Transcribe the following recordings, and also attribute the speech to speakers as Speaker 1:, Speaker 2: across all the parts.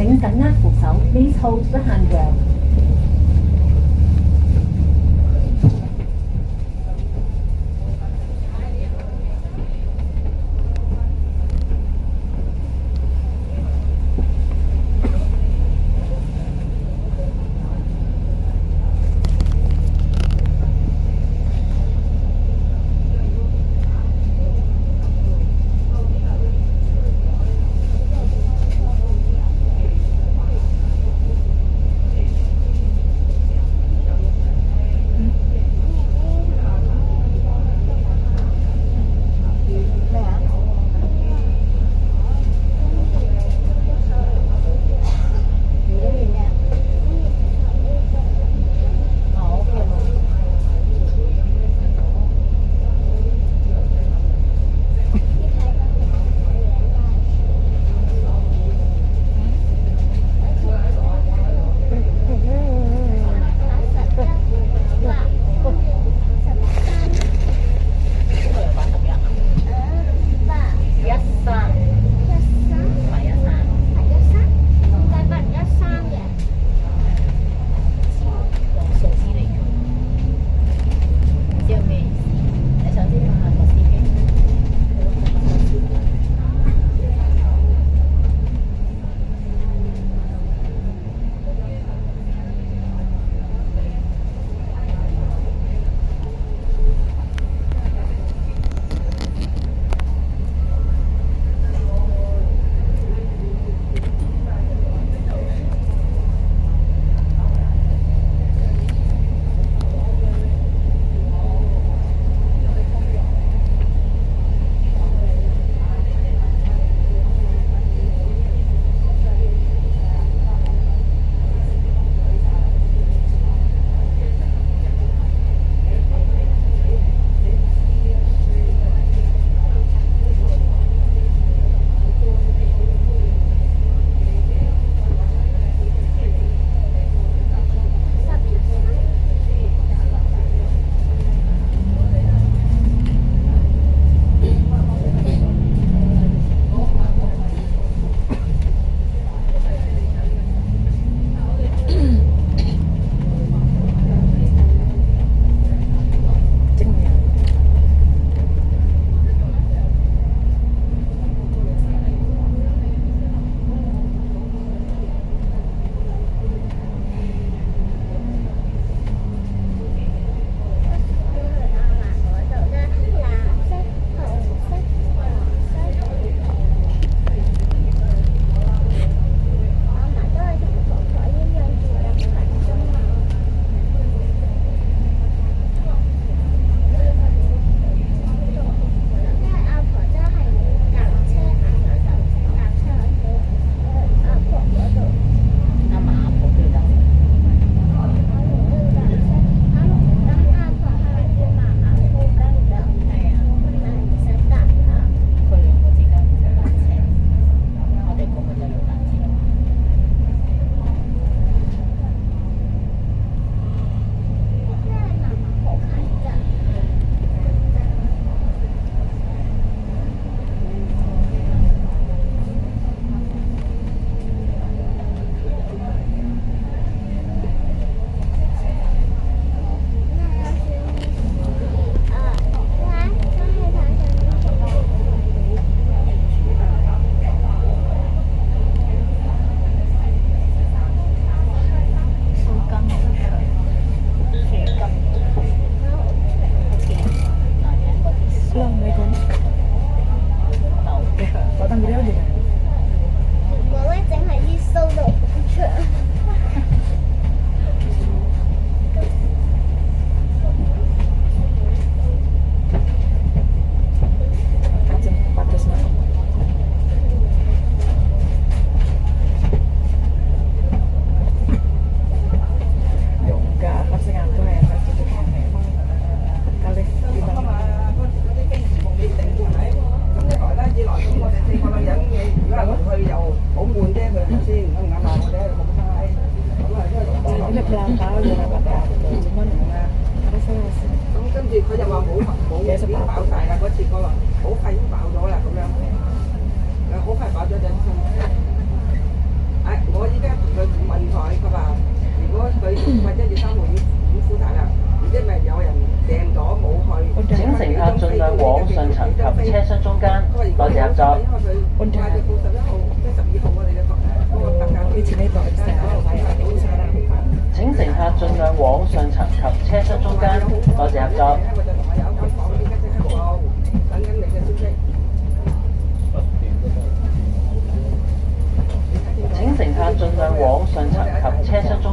Speaker 1: 請緊握扶手。Please hold the handrail。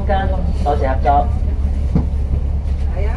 Speaker 2: 空間，多謝合作。
Speaker 3: 係啊。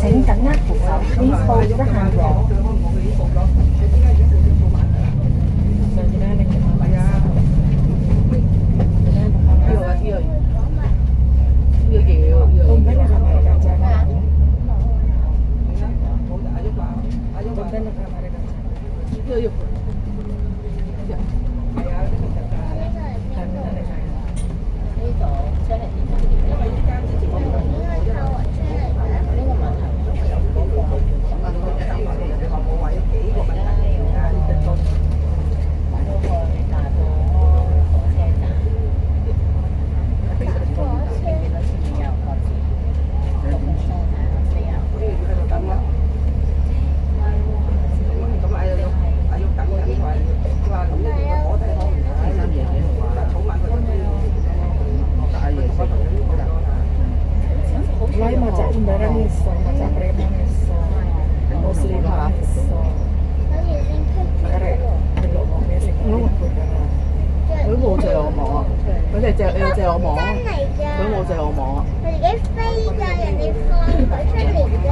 Speaker 1: 請緊握扶手，Please hold the handrail。
Speaker 4: 佢冇借我網啊！佢哋借我網啊！佢冇借我網啊！
Speaker 5: 佢自己飛㗎，人哋放佢出嚟㗎。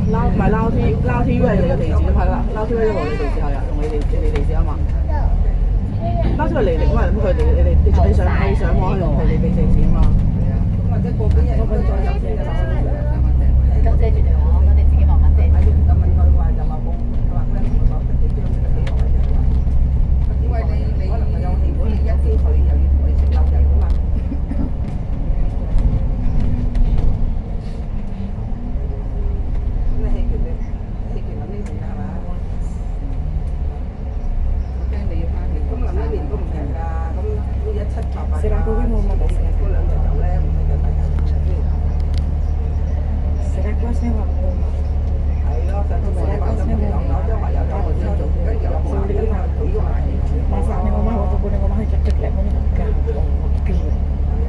Speaker 4: 我唔係撈 TV 係你嘅地址，係啦，撈 TV 係你地址係啊，同你哋地址啊嘛。撈 TV 嚟因為咁佢哋你上網用佢哋地址啊嘛。
Speaker 3: 咁或者過幾日應該再有先㗎啦。
Speaker 1: 咁借住電話，我哋自己慢慢借。
Speaker 3: 就問佢話就話冇，佢話跟住我講得幾張得幾耐嘅話，因為你可能佢有如果你一招佢又要同你食漏人㗎嘛。咁你棄權諗呢年㗎係嘛？我驚你要花錢。咁諗呢年都唔平㗎，咁都17、18。400個都冇問題。嗰兩隻就咧唔係嘅大家。
Speaker 1: Será que você vai
Speaker 3: 係咯，就同你講咗兩樓都話有咗我先做，跟住又冇買，因為佢都買。
Speaker 1: Masaknya mama waktu punya mama cek-cek lemon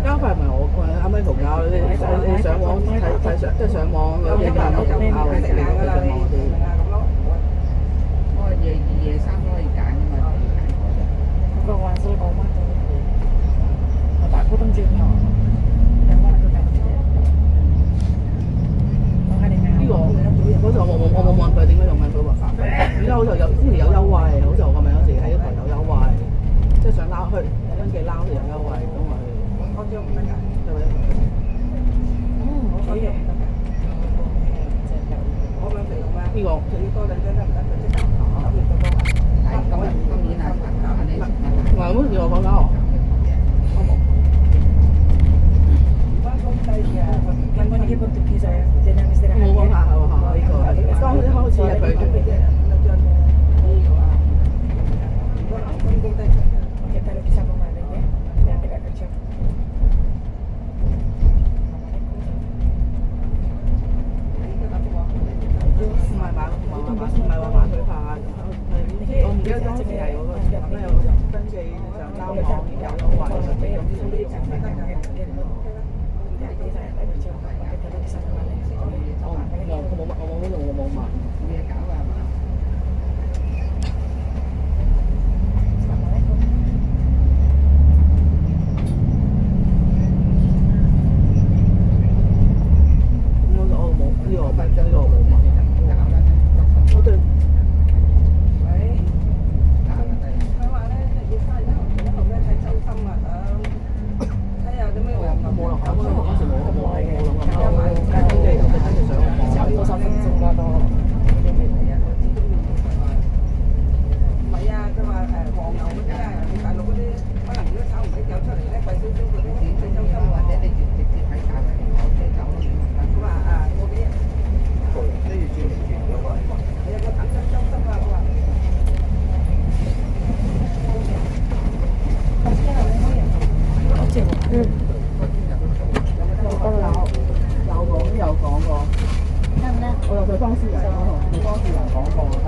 Speaker 4: 交費唔係我個，啱啱同交你上網睇上即係上網有嘢交交你食晏㗎啦，你咁咯。我係夜2、夜3都可以揀㗎嘛。
Speaker 1: Kau hasil kau mah tuh. Bapakku kan junior. Yang mana tuh kan dia.
Speaker 4: 呢個嗰時我冇問佢點解用緊佢話，而家好似有之前有優惠，好似我咁樣有時喺個台有優惠，即係想撈去登記撈有優惠咁咪。
Speaker 3: 嗰張唔得㗎，
Speaker 4: 係咪？
Speaker 3: 可以。我兩肥用咩？
Speaker 4: 呢個
Speaker 3: 你多兩張得唔得？佢即刻考慮多多啊！今年啊，你
Speaker 4: 唔係咁似我講緊我。
Speaker 1: Yang mana dia bentuk saya, jangan istirahat.
Speaker 4: 冇講下係喎，呢個當一開始係佢。
Speaker 1: Kita lagi sama mana ya? Yang tidak kerja.
Speaker 4: 唔係話佢怕，我唔記得當時係嗰個咁樣有個登記上交網有優惠，就俾用啲啲錢得嘅。我冇問。嘢搞㗎係嘛？我冇呢個我冇問。我對。
Speaker 3: 喂。佢話咧，要翻一路咧睇周深啊，睇下啲咩黃牛。
Speaker 4: 冇落口，嗰時冇諗登記上網。
Speaker 1: 差不多3分鐘啦都。
Speaker 3: 唔係啊，佢話黃牛嗰啲啊，大陸嗰啲可能如果炒唔起有出嚟咧貴少少嗰啲睇周深或者你直接喺價格我車走咯。佢話嗰啲都要轉嚟轉。係啊，個等周深啊，佢話。
Speaker 4: 有講過，我有對方事人講過。